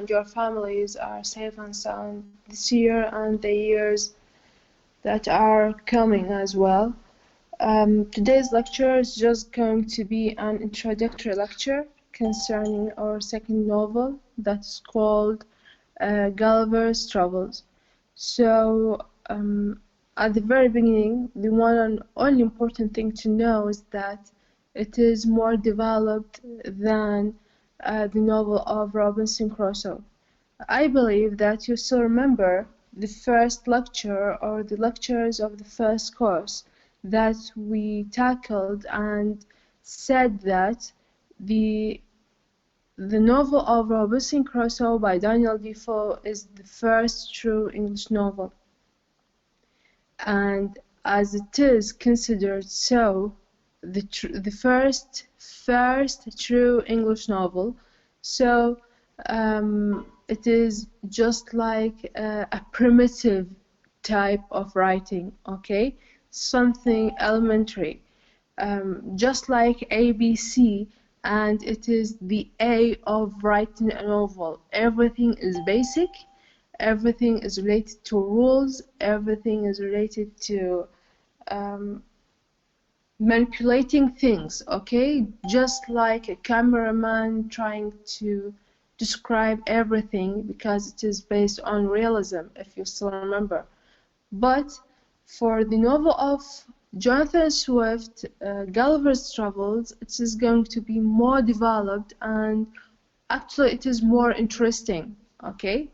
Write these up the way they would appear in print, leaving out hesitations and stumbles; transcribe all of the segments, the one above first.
and your families are safe and sound this year and the years that are coming as well. Today's lecture is just going to be an introductory lecture concerning our second novel that's called Gulliver's Travels. So at the very beginning, the one and only important thing to know is that it is more developed than the novel of Robinson Crusoe. I believe that you still remember the first lecture or the lectures of the first course that we tackled and said that the novel of Robinson Crusoe by Daniel Defoe is the first true English novel. And as it is considered so, the first true English novel, so it is just like a primitive type of writing, okay? Something elementary, just like ABC, and it is the A of writing a novel. Everything is basic, everything is related to rules, everything is related to manipulating things, okay? Just like a cameraman trying to describe everything because it is based on realism, if you still remember. But for the novel of Jonathan Swift, Gulliver's Travels, it is going to be more developed and actually it is more interesting, okay?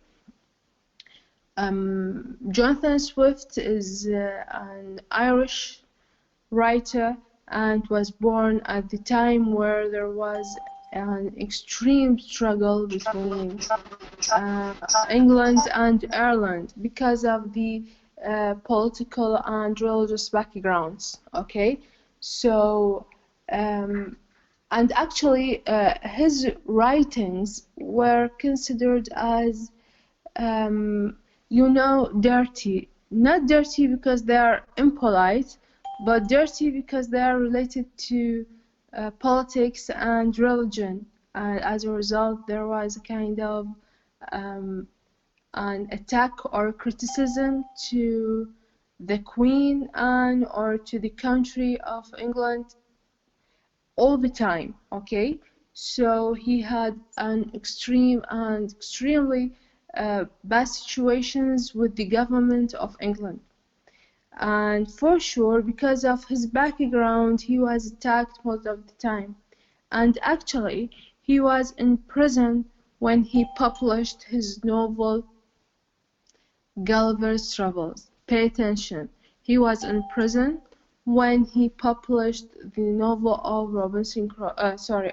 Jonathan Swift is an Irish writer and was born at the time where there was an extreme struggle between England and Ireland because of the political and religious backgrounds, okay? So and actually his writings were considered as you know, dirty. Not dirty because they are impolite, but dirty because they are related to politics and religion. And as a result, there was a kind of an attack or criticism to the Queen and or to the country of England all the time, okay? So he had an extreme and extremely bad situations with the government of England. And for sure, because of his background, he was attacked most of the time. And actually, he was in prison when he published his novel Gulliver's Travels. Pay attention. He was in prison when he published the novel of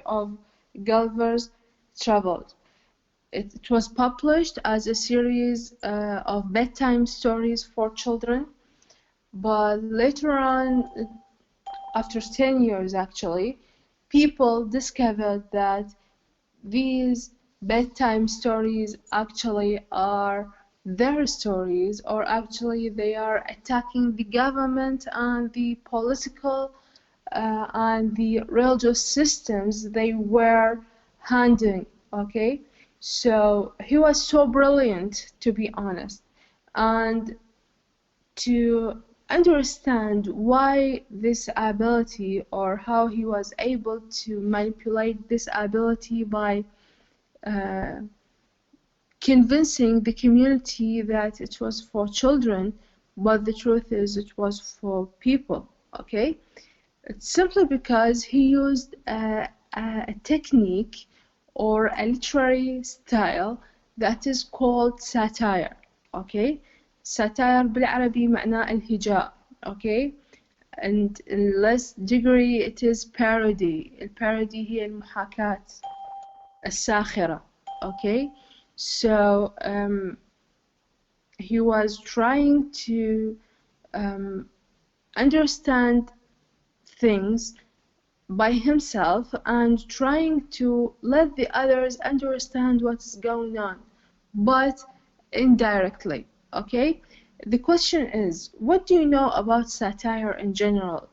of Gulliver's Travels. It was published as a series of bedtime stories for children, but later on, after 10 years actually, people discovered that these bedtime stories actually are their stories, or actually they are attacking the government and the political and the religious systems they were handling, okay? So he was so brilliant, to be honest, and to understand why this ability or how he was able to manipulate this ability by convincing the community that it was for children, but the truth is it was for people, okay? It's simply because he used a technique or a literary style that is called satire, okay? Satire بالعربي معناه الهجاء, okay? And in less degree it is parody. البارودي هي المحاكاة الساخرة, okay? So he was trying to understand things by himself and trying to let the others understand what's going on, but indirectly, okay? The question is, what do you know about satire in general?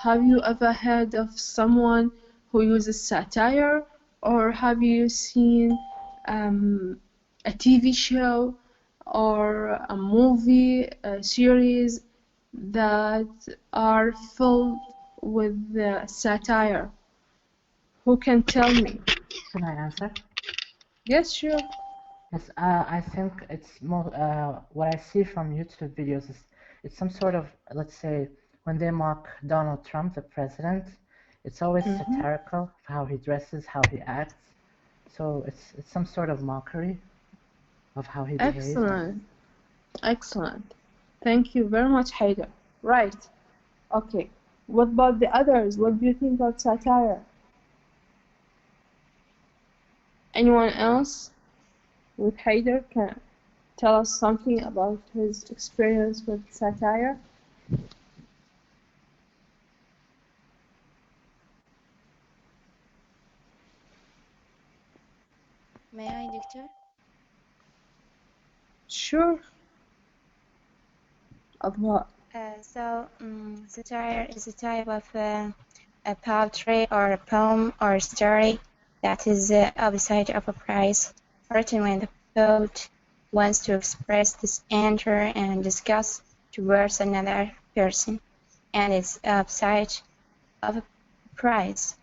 Have you ever heard of someone who uses satire, or have you seen a TV show or a movie series that are filled with satire? Who can tell me? Can I answer? Yes, sure. Yes, I think it's more what I see from YouTube videos is it's some sort of, let's say, when they mock Donald Trump, the president, it's always satirical of how he dresses, how he acts. So it's some sort of mockery of how he behaves. Excellent. Excellent. Thank you very much, Haider. Right. Okay. What about the others? What do you think of satire? Anyone else with Haider can tell us something about his experience with satire? May I, Doctor? Sure. Adwa. Satire is a type of a poetry or a poem or story that is the opposite of a praise, written when the poet wants to express this anger and disgust towards another person, and it's opposite of a praise.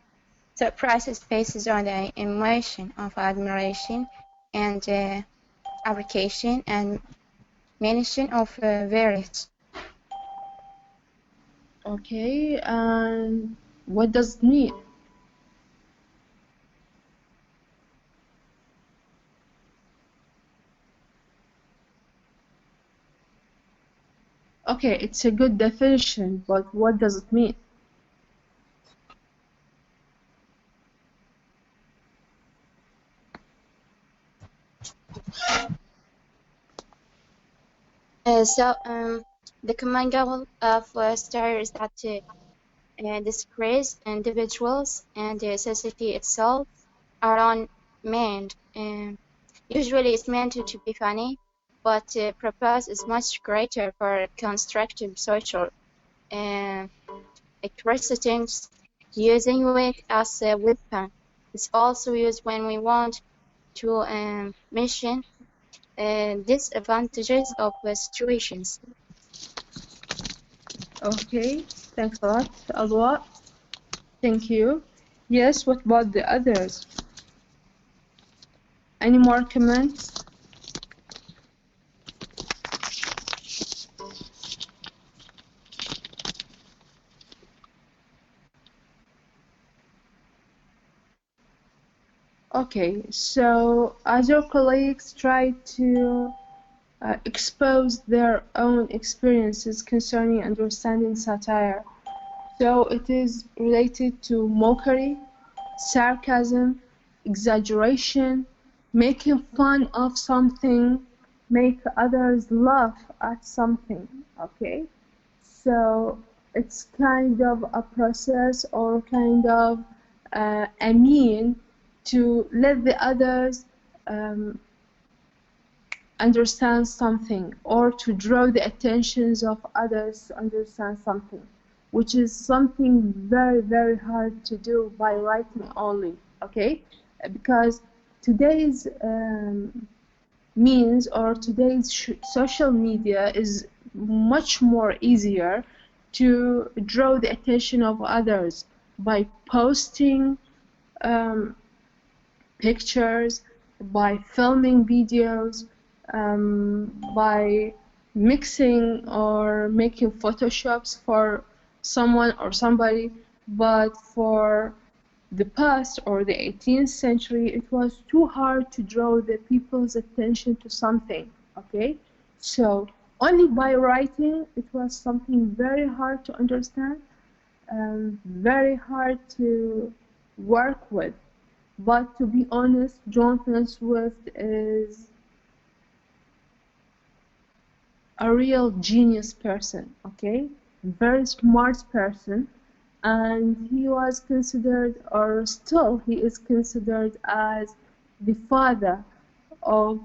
So praise is based on the emotion of admiration and appreciation and mention of various. Okay, and what does it mean? Okay, it's a good definition, but what does it mean? The common goal of satire is that disgrace individuals and the society itself are unmanned. Usually it's meant to be funny, but the purpose is much greater for constructive social criticisms. Using it as a weapon. It's also used when we want to mention disadvantages of situations. Okay, thanks a lot, Adwa. Thank you. Yes, what about the others? Any more comments? Okay, so as your colleagues try to expose their own experiences concerning understanding satire, so it is related to mockery, sarcasm, exaggeration, making fun of something, make others laugh at something, okay? So it's kind of a process or kind of a mean to let the others understand something or to draw the attentions of others to understand something, which is something very, very hard to do by writing only, okay? Because today's means or today's social media is much more easier to draw the attention of others by posting pictures, by filming videos, by mixing or making photoshops for someone or somebody. But for the past or the 18th century, it was too hard to draw the people's attention to something, okay? So only by writing, it was something very hard to understand, very hard to work with. But to be honest, Jonathan Swift is a real genius person, okay? Very smart person, and he was considered, or still he is considered as the father of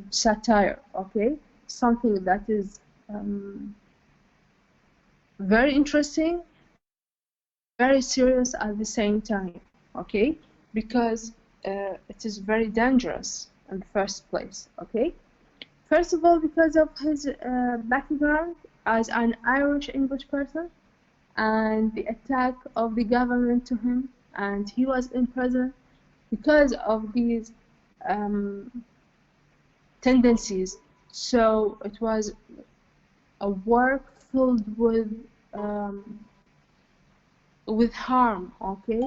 satire, okay? Something that is very interesting, very serious at the same time, okay? Because it is very dangerous in the first place. Okay, first of all, because of his background as an Irish English person and the attack of the government to him, and he was in prison because of these tendencies. So it was a work filled with harm, okay?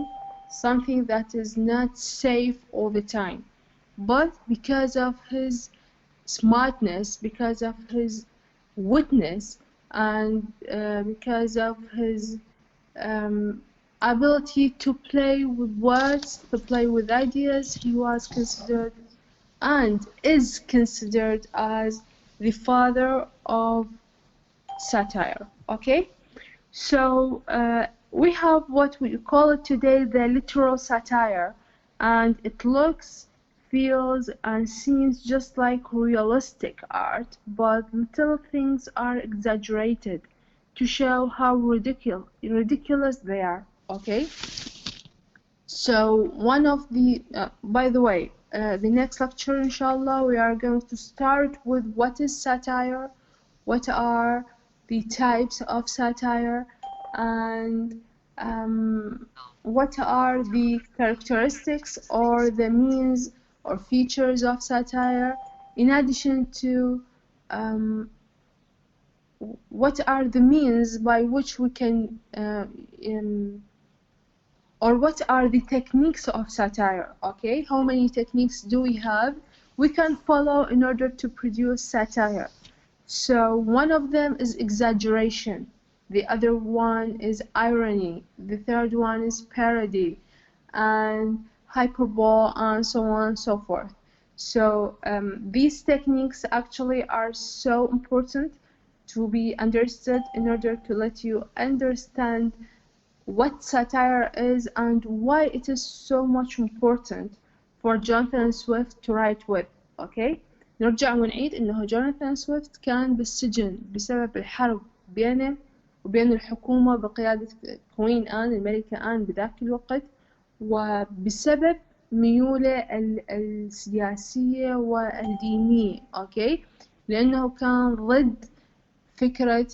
Something that is not safe all the time. But because of his smartness, because of his witness, and because of his ability to play with words, to play with ideas, he was considered and is considered as the father of satire. Okay, so we have what we call it today the literal satire, and it looks, feels, and seems just like realistic art, but little things are exaggerated to show how ridiculous they are. Okay, so one of the by the way, the next lecture inshallah we are going to start with what is satire, what are the types of satire, and what are the characteristics or the means or features of satire, in addition to what are the means by which we can or what are the techniques of satire. Okay, how many techniques do we have we can follow in order to produce satire? So one of them is exaggeration, the other one is irony, the third one is parody and hyperbole, and so on and so forth. So these techniques actually are so important to be understood in order to let you understand what satire is and why it is so much important for Jonathan Swift to write with. Okay, نرجع ونعيد إنه جوناثان سويفت كان بالسجن بسبب الحرب بينه وبين الحكومة بقيادة كوين آن، الملكة آن بذاك الوقت، وبسبب ميوله السياسية والدينية. أوكي، لأنه كان ضد فكرة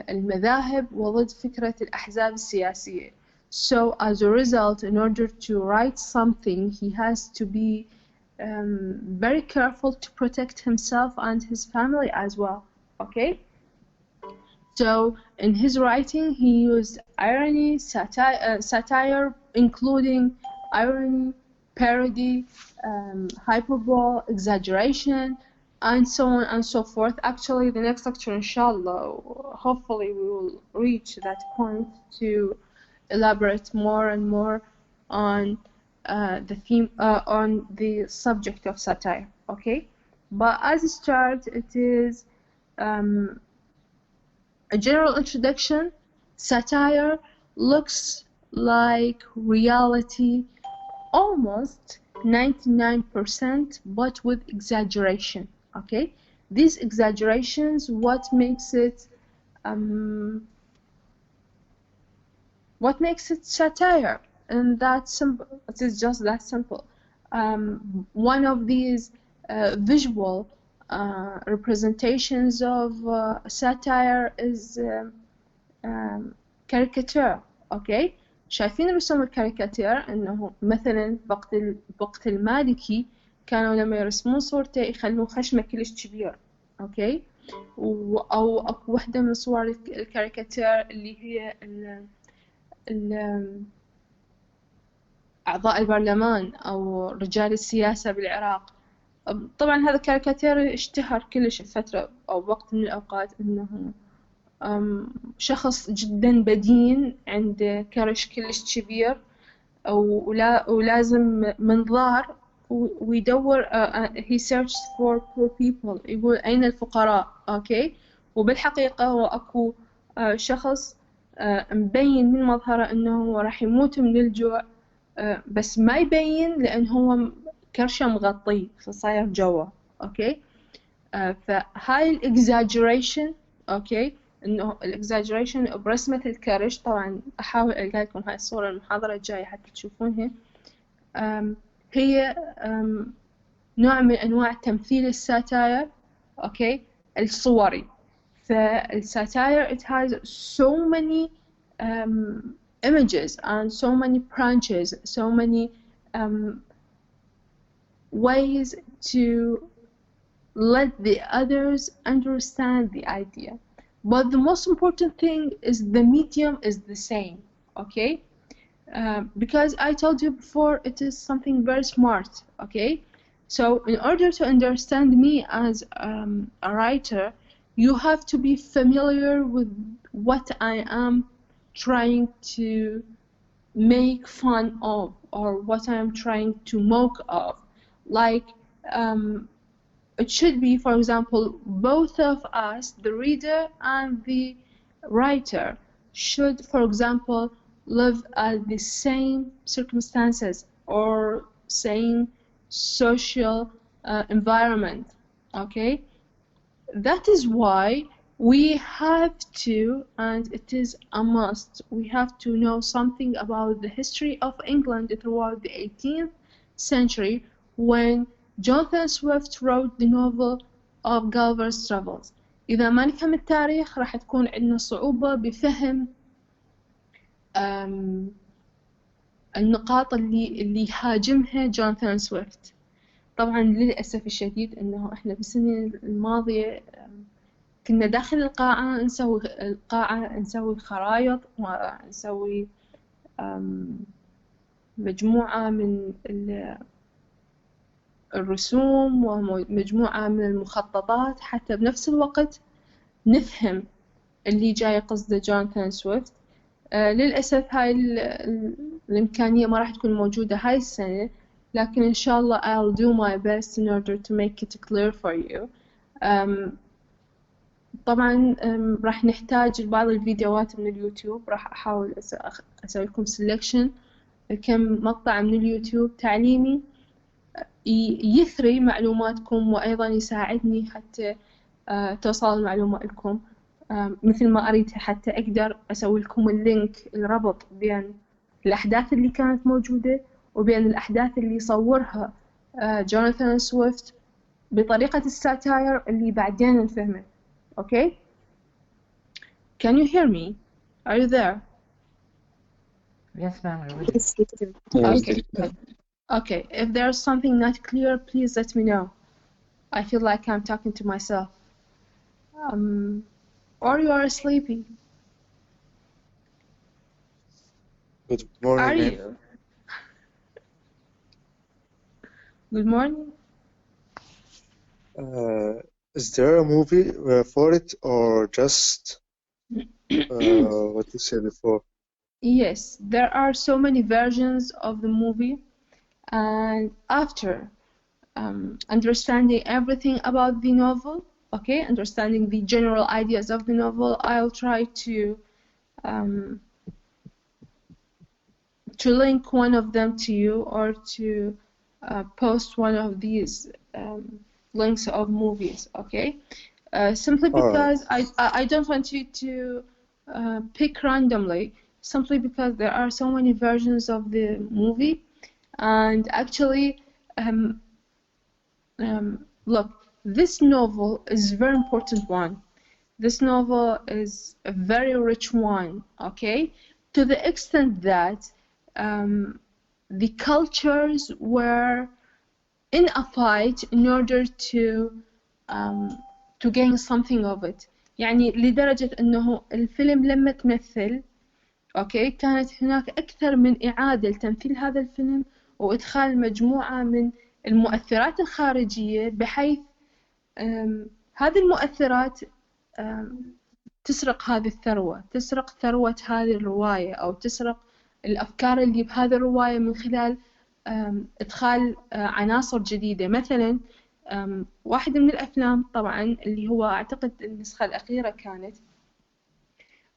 المذاهب وضد فكرة الأحزاب السياسية. So as a result, in order to write something, he has to be very careful to protect himself and his family as well. Okay, so in his writing he used irony, satire including irony, parody, hyperbole, exaggeration, and so on and so forth. Actually, the next lecture, inshallah, hopefully we will reach that point to elaborate more and more on the theme, on the subject of satire. Okay, but as a start, it is a general introduction. Satire looks like reality almost 99%, but with exaggeration. Okay, these exaggerations, what makes it satire? And that's simple. It is just that simple. One of these visual representations of satire is caricature. Okay, شايفين رسوم الكاريكاتير انه مثلا بوقت المالكي كانوا لما يرسمون صورته يخلون خشمه كلش كبير. اوكي، او اكو وحده من صور الكاريكاتير اللي هي اعضاء البرلمان او رجال السياسه بالعراق. طبعا هذا الكاريكاتير اشتهر كلش فتره او وقت من الاوقات انه شخص جدا بدين عنده كرش كلش كبير ولازم منظار ويدور he searched for poor people، يقول أين الفقراء. أوكي، وبالحقيقة هو أكو شخص مبين من مظهره أنه راح يموت من الجوع، بس ما يبين لأن هو كرشه مغطيه فصاير جوا. أوكي، فهاي الإكزاجريشن. أوكي، إنه الإكزاجريشن برسمة الكرش. طبعا أحاول ألقى لكم هاي الصورة المحاضرة الجاية حتى تشوفونها. هي نوع من أنواع تمثيل الساتاير، okay، الصوري. فالساتاير it has so many images and so many branches, so many ways to let the others understand the idea. But the most important thing is the medium is the same, okay? Because I told you before, it is something very smart, okay? So in order to understand me as a writer, you have to be familiar with what I am trying to make fun of, or what I am trying to mock of. Like, it should be, for example, both of us, the reader and the writer, should, for example, live at the same circumstances or same social environment, okay? That is why we have to, and it is a must, we have to know something about the history of England throughout the 18th century when Jonathan Swift wrote the novel of Gulliver's Travels. إذا ما نفهم التاريخ راح تكون عندنا صعوبة بفهم النقاط اللي هاجمها جوناثان سويفت. طبعا للأسف الشديد إنه إحنا بالسنين الماضية كنا داخل القاعة نسوي خرايط ونسوي مجموعة من الرسوم ومجموعة من المخططات حتى بنفس الوقت نفهم اللي جاي قصده جوناثان سويفت. للأسف هاي الإمكانية ما راح تكون موجودة هاي السنة، لكن إن شاء الله I'll do my best in order to make it clear for you. طبعا راح نحتاج بعض الفيديوهات من اليوتيوب، راح أحاول أسوي لكم selection كم مقطع من اليوتيوب تعليمي يثري معلوماتكم وأيضا يساعدني حتى توصل المعلومة لكم مثل ما أريد، حتى أقدر أسوي لكم اللينك، الربط بين الأحداث اللي كانت موجودة وبين الأحداث اللي صورها جوناثان سويفت بطريقة الساتاير اللي بعدين نفهمه. Okay? Can you hear me? Are you there? Yes, ma'am. Okay. Okay. If there's something not clear, please let me know. I feel like I'm talking to myself. Or you are sleepy. Good morning. Are you? Good morning. Is there a movie for it, or just what you said before? Yes, there are so many versions of the movie, and after understanding everything about the novel, okay, understanding the general ideas of the novel, I'll try to link one of them to you, or to post one of these links of movies, okay? Simply because I don't want you to pick randomly, simply because there are so many versions of the movie. And actually, look, this novel is a very important one. This novel is a very rich one, okay? To the extent that the cultures were in a fight in order to gain something of it. يعني لدرجة إنه الفيلم لما تمثل، أوكي، كانت هناك أكثر من إعادة لتمثيل هذا الفيلم وإدخال مجموعة من المؤثرات الخارجية، بحيث هذه المؤثرات تسرق هذه الثروة، تسرق ثروة هذه الرواية، أو تسرق الأفكار اللي بهذه الرواية من خلال إدخال عناصر جديدة. مثلا واحدة من الأفلام طبعا اللي هو أعتقد النسخة الأخيرة كانت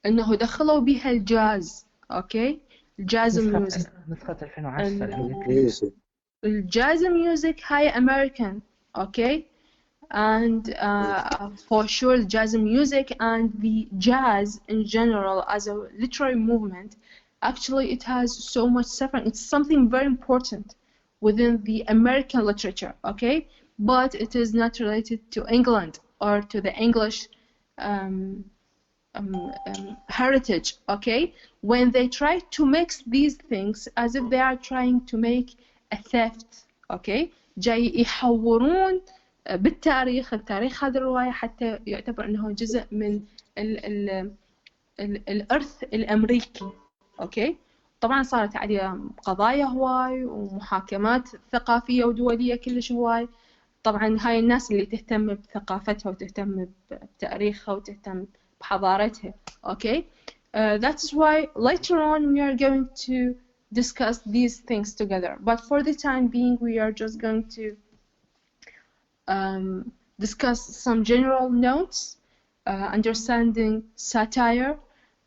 إنه دخلوا بها الجاز، أوكي، الجاز ميوزك. نسخة 2010 الجاز ميوزك هاي American، أوكي، and for sure jazz music and the jazz in general as a literary movement, actually it has so much suffering. It's something very important. within the American literature, okay? But it is not related to England or to the English heritage, okay? When they try to mix these things as if they are trying to make a theft, okay? جاي يحورون بالتاريخ، التاريخ هذه الرواية حتى يعتبر أنه جزء من الإرث الأمريكي، أوكي؟ طبعا صارت عليه قضايا هواي ومحاكمات ثقافية ودولية كلش هواي. طبعا هاي الناس اللي تهتم بثقافتها وتهتم بتاريخها وتهتم بحضارتها، أوكي؟ That's why later on we are going to discuss these things together. But for the time being, we are just going to discuss some general notes, understanding satire,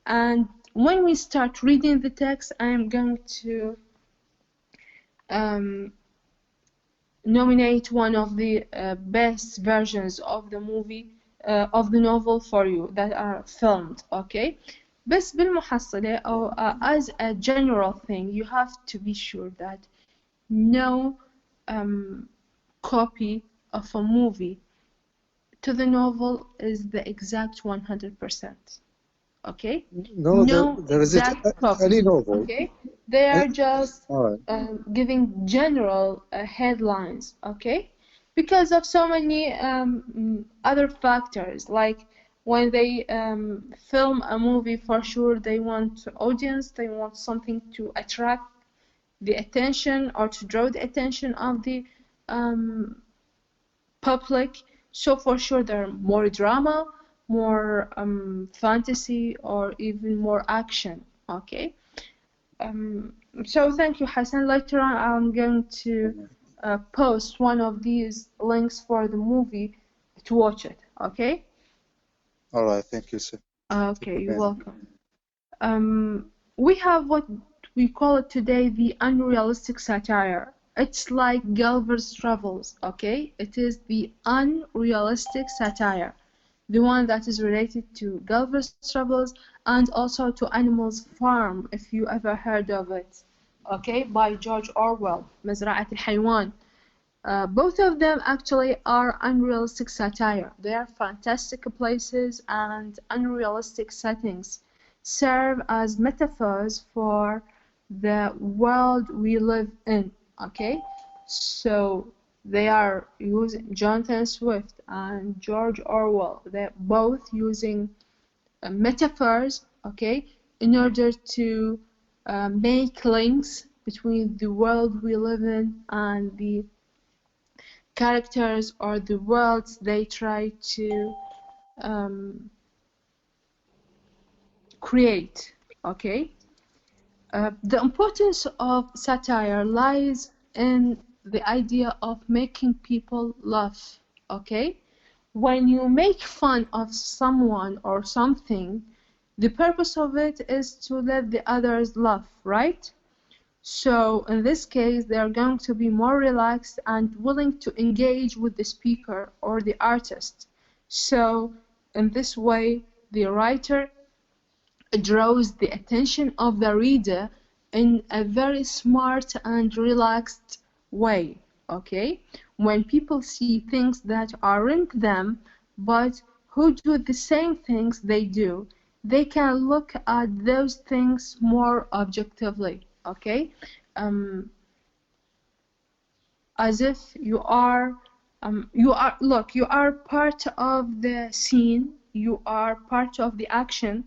and when we start reading the text, I am going to nominate one of the best versions of the movie, of the novel for you that are filmed, okay? بس بالمحصلة أو as a general thing, you have to be sure that no copy of a movie to the novel is the exact 100%. Okay? No, there is any novel. Okay? They are just right. giving general headlines, okay? Because of so many other factors, like when they film a movie, for sure they want audience, they want something to attract the attention or to draw the attention of the public. So for sure there are more drama, more fantasy, or even more action, okay? So thank you, Hassan. Later on I'm going to post one of these links for the movie to watch it, okay? All right, thank you, sir. Okay, you're welcome. We have what we call it today the unrealistic satire. It's like Gulliver's Travels, okay? It is the unrealistic satire, the one that is related to Gulliver's Travels and also to Animals Farm, if you ever heard of it, okay? By George Orwell, مزرعة الحيوان. Both of them actually are unrealistic satire. They are fantastic places and unrealistic settings, serve as metaphors for the world we live in, okay? So they are using Jonathan Swift and George Orwell. They're both using metaphors, okay, in order to make links between the world we live in and the characters or the worlds they try to create, okay? The importance of satire lies in the idea of making people laugh, okay? When you make fun of someone or something, the purpose of it is to let the others laugh, right? So in this case, they are going to be more relaxed and willing to engage with the speaker or the artist. So in this way, the writer draws the attention of the reader in a very smart and relaxed way, okay? When people see things that aren't them, but who do the same things they do, they can look at those things more objectively, okay? As if you are part of the scene, you are part of the action,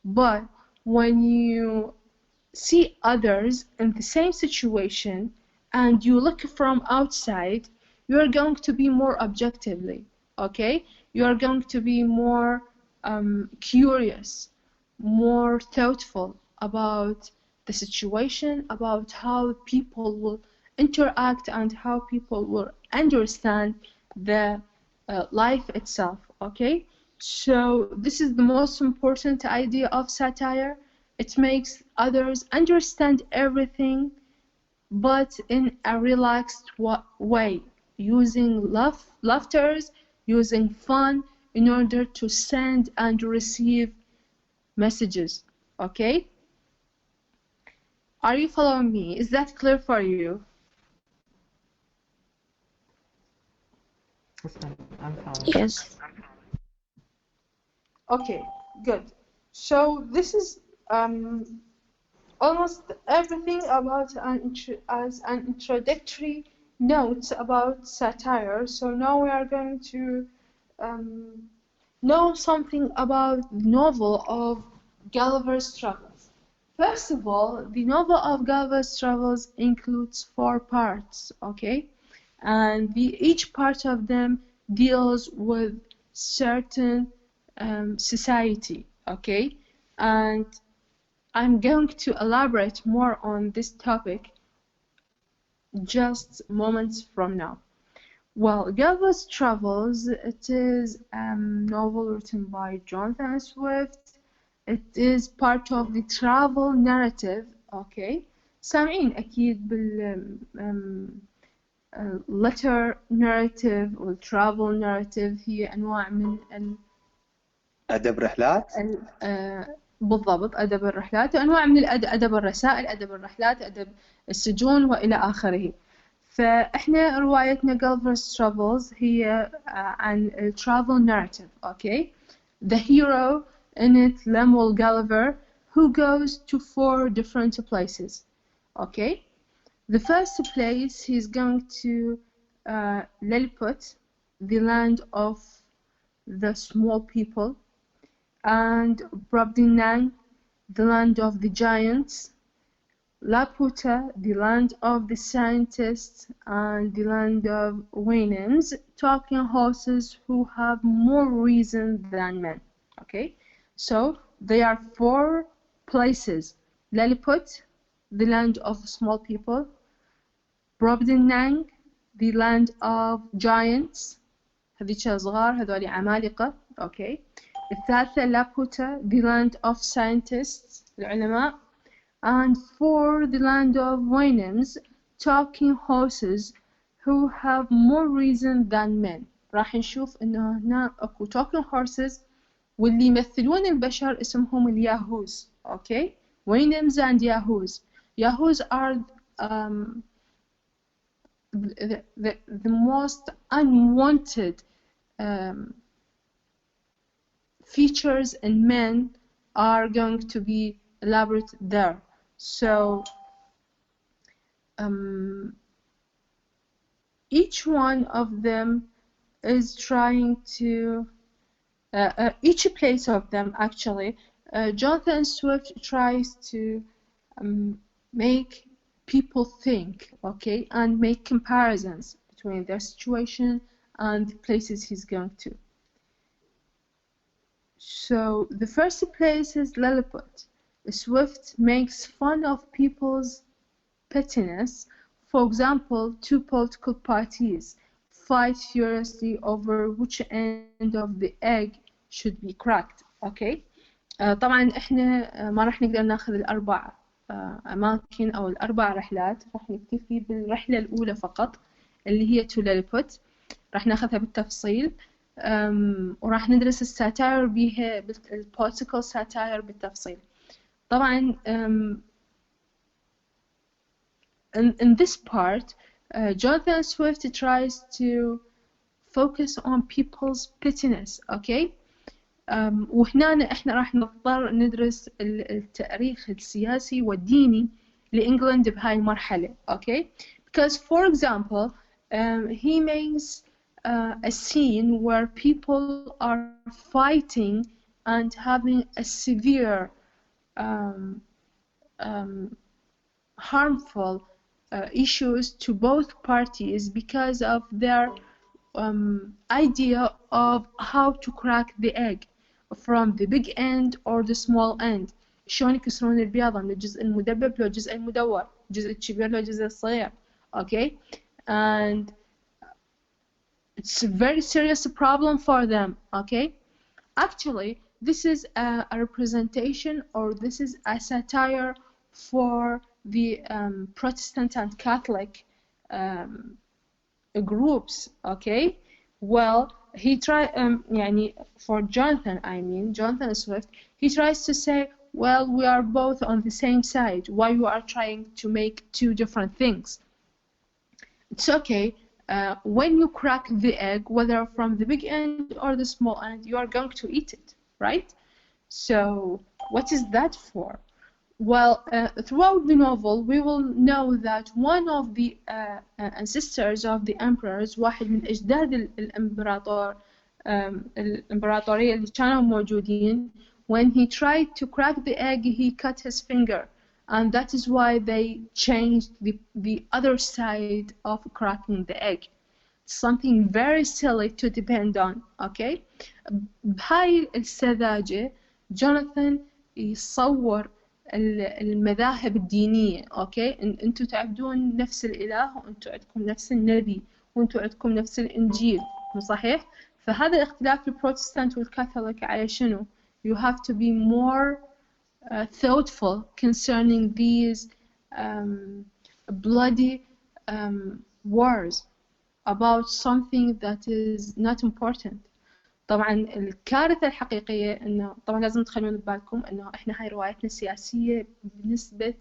but when you see others in the same situation and you look from outside, you are going to be more objectively, okay? You are going to be more curious, more thoughtful about the situation, about how people will interact and how people will understand the life itself, okay? So this is the most important idea of satire. It makes others understand everything, but in a relaxed way, using laughters, using fun in order to send and receive messages, okay? Are you following me? Is that clear for you? Yes, ma'am. I'm following. Yes. Okay, good. So this is almost everything about as an introductory note about satire. So now we are going to know something about the novel of Gulliver's Travels. First of all, the novel of Gulliver's Travels includes 4 parts, okay? And each part of them deals with certain society, okay? And I'm going to elaborate more on this topic just moments from now. Well, Gulliver's Travels, it is a novel written by Jonathan Swift. It is part of the travel narrative, okay? سامعين أكيد بال letter narrative وال travel narrative هي أنواع من أدب رحلات؟ بالضبط أدب الرحلات، وأنواع من أدب الرسائل، أدب الرحلات، أدب السجون وإلى آخره. فإحنا روايتنا Gulliver's Travels هي عن ال travel narrative, okay? The hero in it, Lemuel Gulliver, who goes to 4 different places, okay? The first place he's going to Lilliput, the land of the small people, and Brobdingnag, the land of the giants, Laputa, the land of the scientists, and the land of Waynems, talking horses who have more reason than men. Okay, so there are 4 places: Lilliput, the land of small people; Brobdingnag, the land of giants، هذيك صغار هذول عمالقة. Okay. الثالثة Laputa, the land of scientists العلماء. And 4 the land of Waynems, talking horses who have more reason than men. راح نشوف إنه هنا أكو talking horses واللي يمثلون البشر اسمهم الياهوز. Okay, Waynems and Yahoos. Yahoos are the most unwanted features in men are going to be elaborated there. So each one of them is trying to each place of them actually Jonathan Swift tries to make people think, okay, and make comparisons between their situation and the places he's going to. So the first place is Lilliput. Swift makes fun of people's pettiness. For example, 2 political parties fight furiously over which end of the egg should be cracked. Okay. طبعا احنا ما راح نقدر ناخذ ال4 أماكن أو ال4 رحلات، راح نكتفي بالرحلة الأولى فقط اللي هي to Lilliput، راح ناخذها بالتفصيل. وراح ندرس الساتاير بيها البوليتيكال ساتاير بالتفصيل. طبعا in this part Jonathan Swift tries to focus on people's pettiness, okay. وهنا احنا راح نضطر ندرس التاريخ السياسي والديني لإنجلند بهاي المرحلة، okay. Because for example he makes a scene where people are fighting and having a severe harmful issues to both parties because of their idea of how to crack the egg from the big end or the small end. شلون يكسرون البياضة من الجزء المدبب للجزء المدور، الجزء الكبير للجزء الصغير. Okay, and it's a very serious problem for them. Okay, actually this is a representation, or this is a satire for the Protestant and Catholic groups. Okay, well he يعني for Jonathan Swift, he tries to say, well, we are both on the same side, why you are trying to make 2 different things. It's okay, when you crack the egg, whether from the big end or the small end, you are going to eat it, right? So what is that for? Well, throughout the novel, we will know that one of the ancestors of the emperors, واحد من أجداد الإمبراطورية اللي كانوا موجودين, when he tried to crack the egg, he cut his finger, and that is why they changed the other side of cracking the egg. Something very silly to depend on, okay? بهاي السذاجة جوناثان يصور المذاهب الدينية، أوكي؟ أنتوا تعبدون نفس الإله، وأنتوا عندكم نفس النبي، وأنتوا عندكم نفس الإنجيل، مو صحيح؟ فهذا اختلاف البروتستانت والكاثوليك على شنو؟ You have to be more thoughtful concerning these bloody wars about something that is not important. طبعا الكارثة الحقيقية إنه طبعا لازم تخلون ببالكم إنه إحنا هاي روايتنا السياسية بنسبة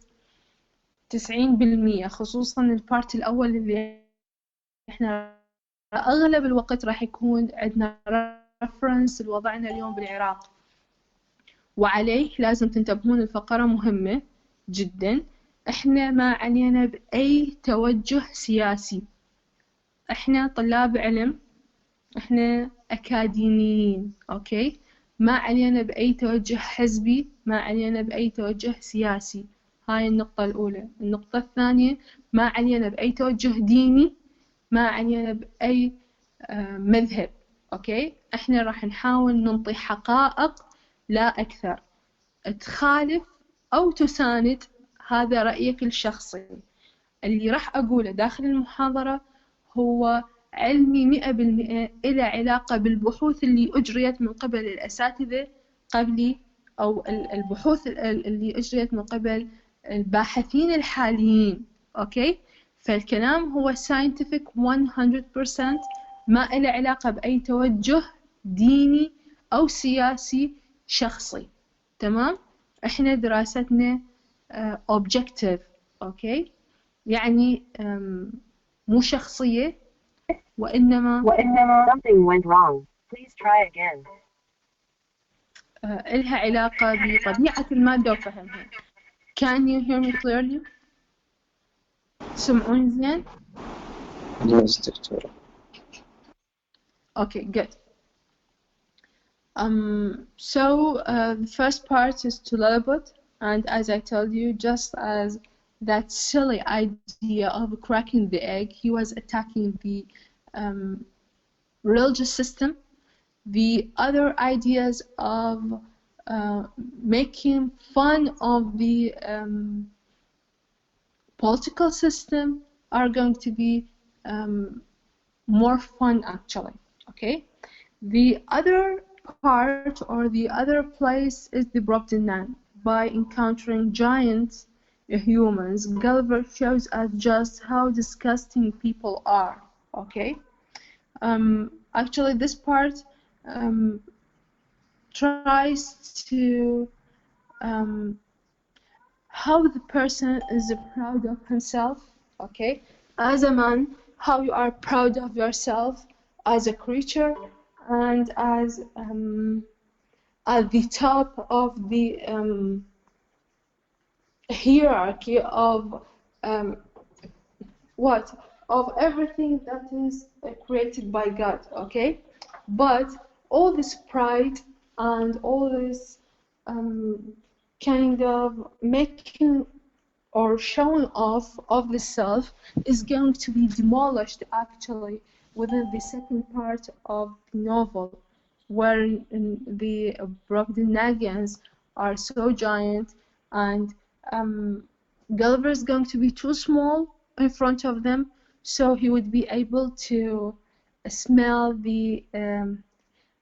90%، خصوصا البارت الأول اللي إحنا أغلب الوقت راح يكون عندنا reference لوضعنا اليوم بالعراق، وعليه لازم تنتبهون الفقرة مهمة جدا. إحنا ما علينا بأي توجه سياسي، إحنا طلاب علم، إحنا أكاديميين، أوكي؟ ما علينا بأي توجه حزبي، ما علينا بأي توجه سياسي. هاي النقطة الأولى. النقطة الثانية، ما علينا بأي توجه ديني، ما علينا بأي مذهب، أوكي؟ إحنا راح نحاول ننطي حقائق لا أكثر. تخالف أو تساند هذا رأيك الشخصي. اللي راح أقوله داخل المحاضرة هو علمي 100%، إلى علاقة بالبحوث اللي أجريت من قبل الأساتذة قبلي، أو البحوث اللي أجريت من قبل الباحثين الحاليين، أوكي؟ فالكلام هو scientific 100%، ما إله علاقة بأي توجه ديني أو سياسي شخصي، تمام؟ إحنا دراستنا objective، أوكي؟ يعني مو شخصية، وإنما something went wrong. Please try again. إلها علاقة بطبيعة المادة وفهمها. Can you hear me clearly? سمعوني زين؟ Yes, دكتورة. Okay, good. So the first part is to Lilliput, and as I told you, just as that silly idea of cracking the egg, he was attacking the religious system, the other ideas of making fun of the political system are going to be more fun actually, okay? The other part or the other place is the Brobdingnan. By encountering giant humans, Gulliver shows us just how disgusting people are, okay? Actually, this part tries to how the person is proud of himself, okay? As a man, how you are proud of yourself as a creature and as at the top of the hierarchy of of everything that is created by God, okay? But all this pride and all this kind of making or showing off of the self is going to be demolished actually within the second part of the novel, where the Brobdingnagians are so giant and Gulliver is going to be too small in front of them, so he would be able to smell the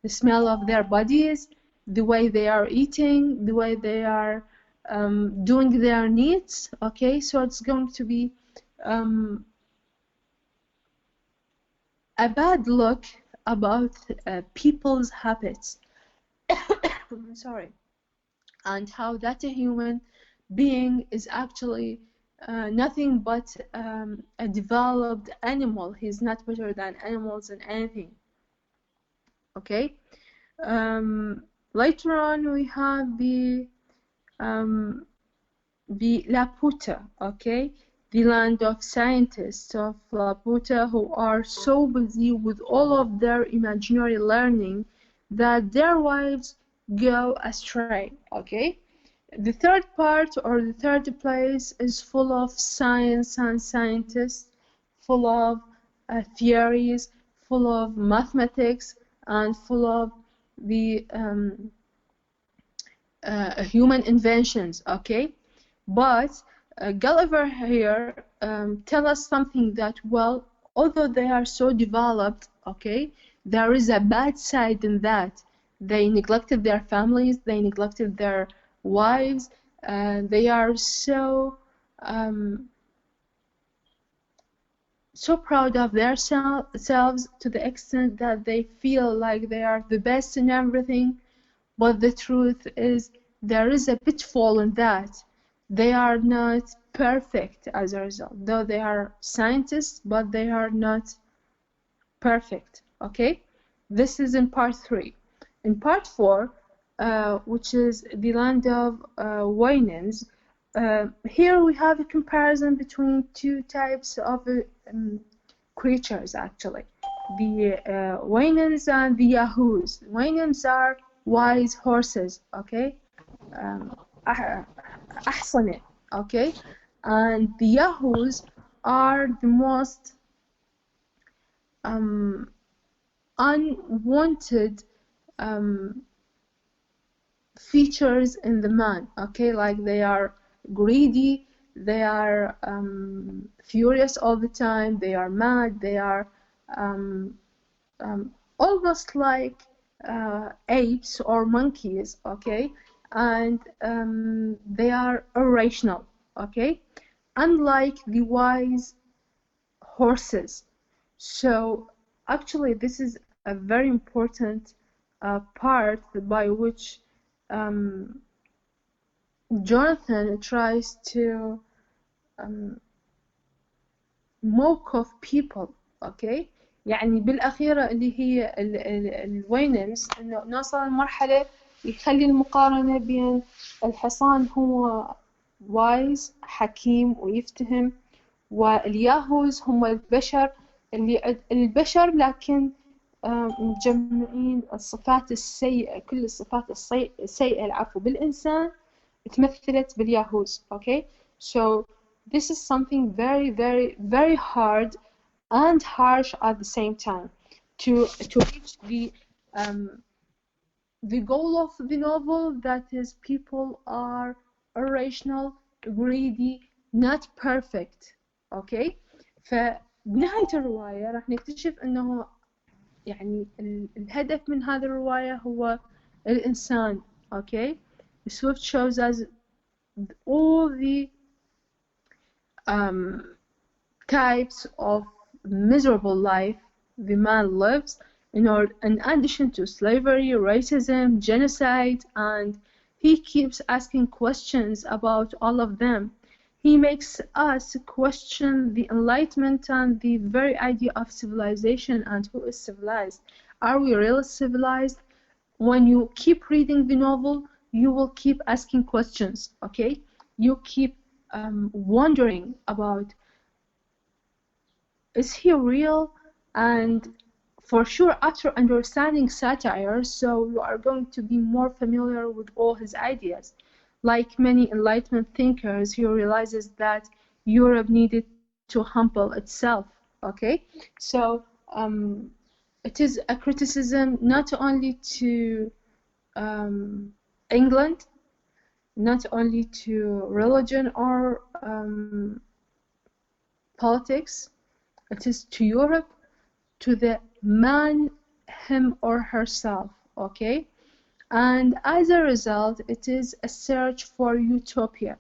smell of their bodies, the way they are eating, the way they are doing their needs, okay? So it's going to be a bad look about people's habits. Sorry. And how that a human being is actually nothing but a developed animal. He's not better than animals in anything. Okay. Later on, we have the Laputa. Okay, the land of scientists of Laputa, who are so busy with all of their imaginary learning that their wives go astray. Okay. The third part, or the third place, is full of science and scientists, full of theories, full of mathematics, and full of the human inventions. Okay, but Gulliver here tell us something that, well, although they are so developed, okay, there is a bad side in that. They neglected their families, they neglected their wives, and they are so proud of themselves to the extent that they feel like they are the best in everything. But the truth is, there is a pitfall in that. They are not perfect as a result, though they are scientists, but they are not perfect. Okay, this is in part 3. In part 4, which is the land of Wainins, here we have a comparison between two types of creatures, actually. The Wainins and the Yahoos. Wainins are wise horses, okay? أحصنة, okay? And the Yahoos are the most unwanted features in the man, okay? Like they are greedy, they are furious all the time, they are mad, they are almost like apes or monkeys, okay? And they are irrational, okay? Unlike the wise horses. So actually this is a very important part by which Jonathan tries to mock of people, okay? يعني بالأخيرة اللي هي الوينمز إنه نوصل لمرحلة يخلي المقارنة بين الحصان هو وايز حكيم ويفتهم، والياهوز هم البشر اللي البشر لكن مجمعين الصفات السيئة، كل الصفات السيئة العفو بالإنسان تمثلت بالياهوز. Okay, so this is something very very very hard and harsh at the same time to reach the goal of the novel, that is people are irrational, greedy, not perfect. Okay, فبنهاية الرواية راح نكتشف انه يعني الهدف من هذه الرواية هو الإنسان. Okay, Swift shows us all the types of miserable life the man lives in addition to slavery, racism, genocide, and he keeps asking questions about all of them. He makes us question the Enlightenment and the very idea of civilization and who is civilized. Are we really civilized? When you keep reading the novel, you will keep asking questions, okay? You keep wondering about, is he real? And for sure, after understanding satire, so you are going to be more familiar with all his ideas. Like many Enlightenment thinkers, he realizes that Europe needed to humble itself, okay? So it is a criticism not only to England, not only to religion or politics, it is to Europe, to the man, him or herself, okay? And as a result, it is a search for utopia.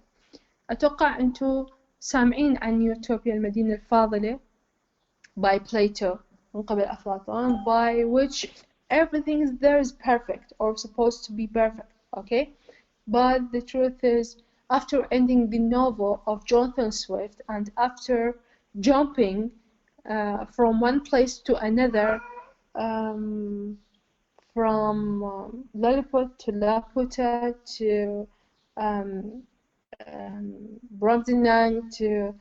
أتوقع أنتم سامعين عن يوتوبيا المدينة الفاضلة by Plato من قبل أفلاطون, by which everything there is perfect or supposed to be perfect, okay? But the truth is after ending the novel of Jonathan Swift and after jumping from one place to another, from Lilliput to Laputa to Brobdingnag to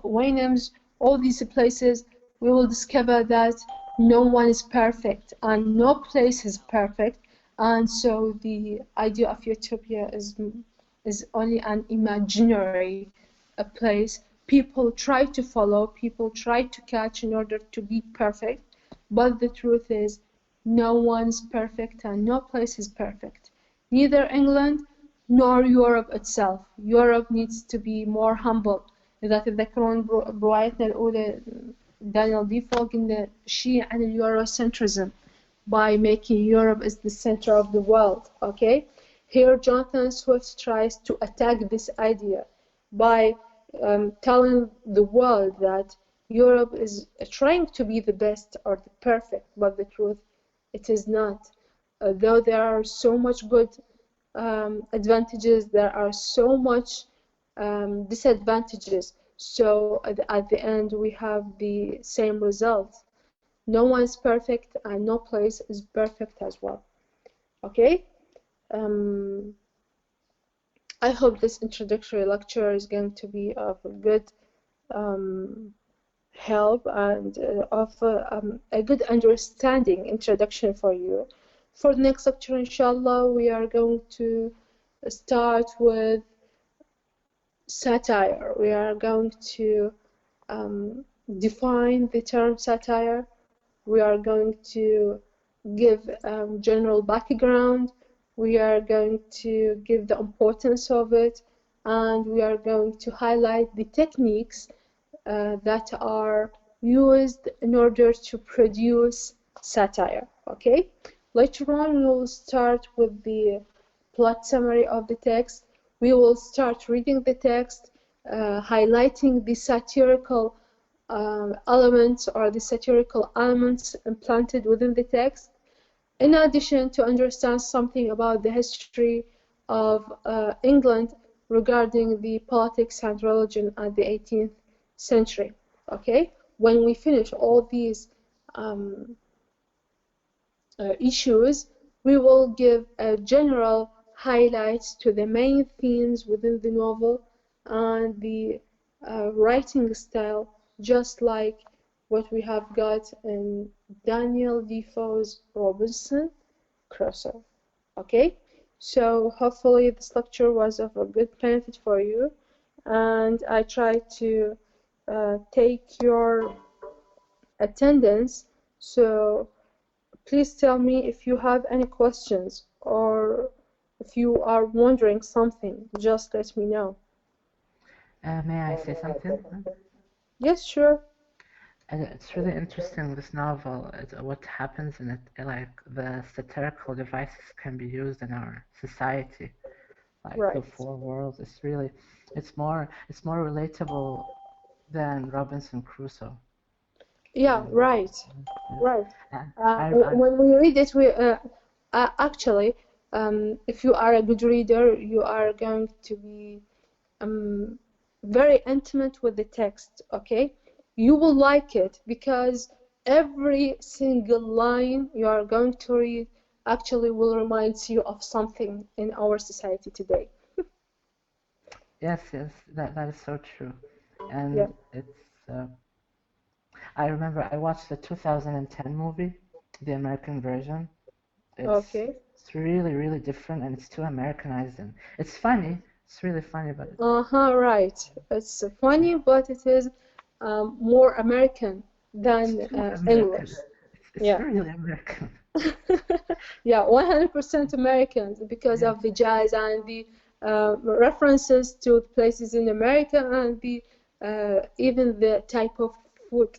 Wainams, all these places, we will discover that no one is perfect and no place is perfect, and so the idea of utopia is only an imaginary place people try to follow, people try to catch in order to be perfect, but the truth is no one's perfect and no place is perfect. Neither England nor Europe itself. Europe needs to be more humble. إذا تتذكرون بروايتنا الأولى دانيال ديفو قلنا شيء عن اليوروسنترزم by making Europe as the center of the world. Okay, here Jonathan Swift tries to attack this idea by telling the world that Europe is trying to be the best or the perfect, but the truth, it is not. Though there are so much good advantages, there are so much disadvantages. So at the end, we have the same result. No one is perfect, and no place is perfect as well. Okay. I hope this introductory lecture is going to be of a good help and of a good understanding introduction for you. For the next lecture, inshallah, we are going to start with satire. We are going to define the term satire. We are going to give general background. We are going to give the importance of it, and we are going to highlight the techniques that are used in order to produce satire. Okay. Later on, we will start with the plot summary of the text. We will start reading the text, highlighting the satirical elements or the satirical elements implanted within the text. In addition, to understand something about the history of England regarding the politics and religion at the 18th century. Okay, when we finish all these issues, we will give a general highlights to the main themes within the novel and the writing style, just like what we have got in Daniel Defoe's Robinson Crusoe. Okay, so hopefully this lecture was of a good benefit for you, and I try to take your attendance. So please tell me if you have any questions or if you are wondering something. Just let me know. May I say something? Yes, sure. It's really interesting, this novel. What happens in it, like the satirical devices can be used in our society, like Right. the four worlds. It's more relatable than Robinson Crusoe. Yeah, right, right. I When we read it, we actually, if you are a good reader, you are going to be very intimate with the text. Okay, you will like it because every single line you are going to read actually will remind you of something in our society today. Yes, that is so true, and Yeah. it's. I remember I watched the 2010 movie, the American version. Okay. It's really, really different, and it's too Americanized, and it's funny. It's really funny, but Right. It's funny, but it is more American than it's too American. English. It's Yeah. really American. Yeah, 100% Americans because of the jazz and the references to places in America and the even the type of food.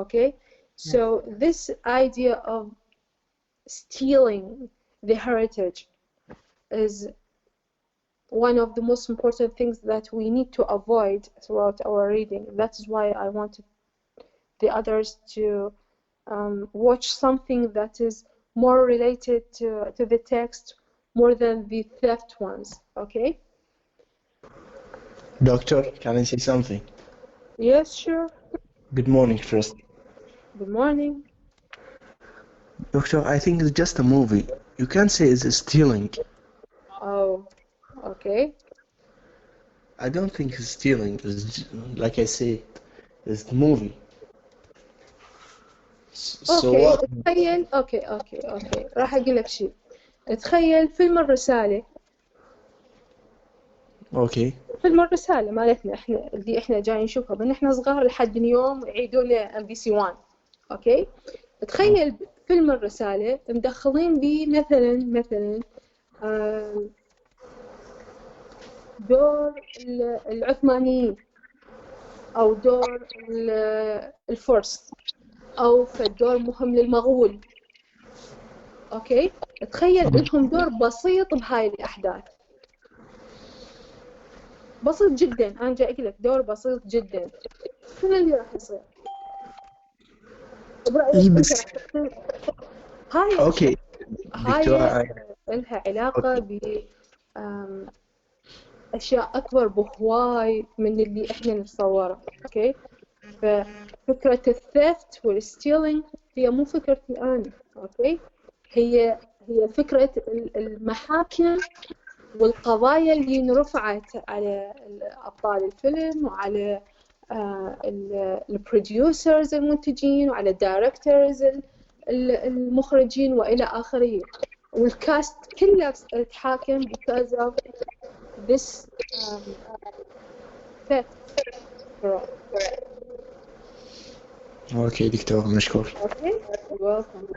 Okay, so this idea of stealing the heritage is one of the most important things that we need to avoid throughout our reading. That is why I wanted the others to watch something that is more related to the text more than the theft ones. Okay, Doctor, can I say something? Yes, sure. Good morning, first. Good morning. Doctor, I think it's just a movie. You can't say it's stealing. Oh, okay. I don't think it's stealing. It's, like I say, it's the movie. So اوكي what? تخيل اوكي راح اقول لك شيء. تخيل فيلم الرسالة. Okay. فيلم الرسالة مالتنا احنا اللي احنا جاي نشوفها من احنا صغار لحد اليوم يعيدون MBC 1. اوكي. تخيل فيلم الرسالة مدخلين بيه مثلا دور العثمانيين او دور الفرس او في دور مهم للمغول. اوكي. تخيل لهم دور بسيط بهاي الاحداث، بسيط جدا. انا جاي اقول لك دور بسيط جدا، شنو اللي راح يصير؟ برأيك انت راح تصير هاي اوكي هاي لها علاقة ب اشياء اكبر بهواي من اللي احنا نتصوره. اوكي. ففكرة الثيفت والستيلينج هي مو فكرتي انا. اوكي. هي فكرة المحاكم والقضايا اللي انرفعت على أبطال الفيلم وعلى البروديوسرز المنتجين وعلى الدايركتورز المخرجين وإلى آخره، والكاست كله تحاكم because of this theft. اوكي دكتور مشكور. Okay, you're welcome.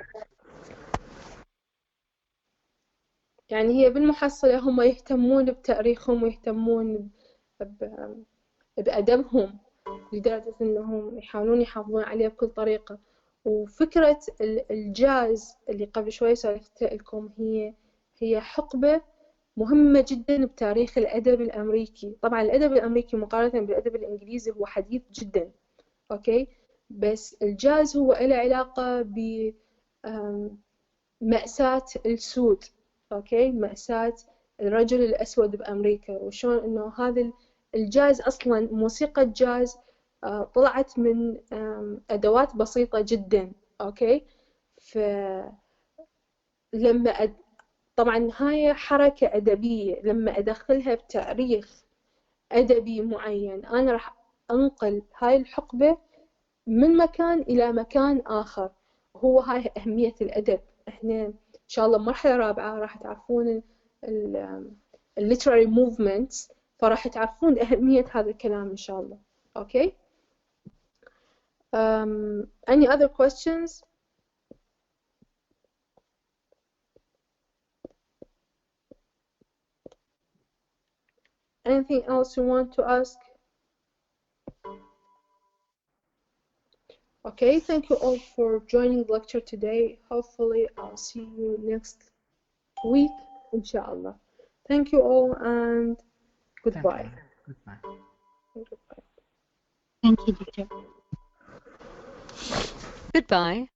يعني هي بالمحصلة هم يهتمون بتاريخهم ويهتمون بأدبهم لدرجة إنهم يحاولون يحافظون عليه بكل طريقة. وفكرة الجاز اللي قبل شوي سولفت لكم هي حقبة مهمة جدا بتاريخ الأدب الأمريكي. طبعا الأدب الأمريكي مقارنة بالأدب الإنجليزي هو حديث جدا. أوكي. بس الجاز هو له علاقة بمأساة السود. أوكي. مأساة الرجل الأسود بأمريكا، وشون إنه هذا الجاز أصلاً موسيقى الجاز طلعت من أدوات بسيطة جداً. أوكي. لما طبعاً هاي حركة أدبية، لما أدخلها بتاريخ أدبي معين أنا راح أنقل هاي الحقبة من مكان إلى مكان آخر. هو هاي أهمية الأدب. إحنا إن شاء الله مرحلة رابعة راح تعرفون literary movements، فراح تعرفون أهمية هذا الكلام إن شاء الله. Okay. Any other questions? Anything else you want to ask? Okay, thank you all for joining the lecture today. Hopefully I'll see you next week, inshallah. Thank you all and goodbye. Goodbye. Goodbye. Thank you, Doctor. Goodbye.